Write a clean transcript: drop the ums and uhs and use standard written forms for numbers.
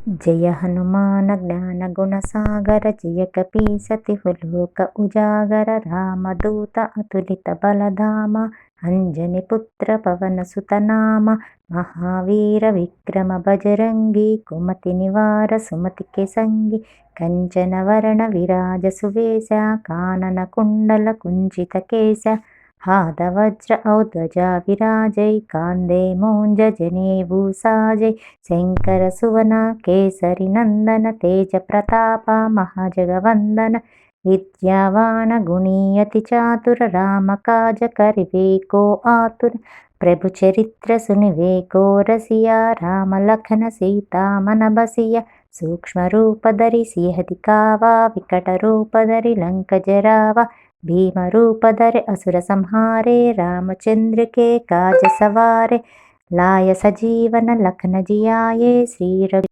जय हनुमान ज्ञान गुण सागर जय कपीसति लोक उजागर रामदूत अतुलित बलधाम अंजनी पुत्र पवन सुत नाम महावीर विक्रम बजरंगी कुमति निवार सुमति के संगी कंचन वरण विराज सुवेश कानन कुंडल कुंचित केश हादवज्र औध्वजा विराजै कांदे मोंज जनेभूषाजै शंकर सुवन केसरी नंदन तेज प्रताप महाजगवंदन विद्यावान गुणीयति चातुर राम काज करिबेको आतुर प्रभु चरित्र सुनिबेको रसिया राम लखन सीता मन बसिया सूक्ष्म रूप धरि सिंह दिखावा विकट रूप धरि लंक जरावा भीम रूप धरे असुर संहारे रामचंद्र के काज सवारे लाय सजीवन लखन जियाए श्री रघु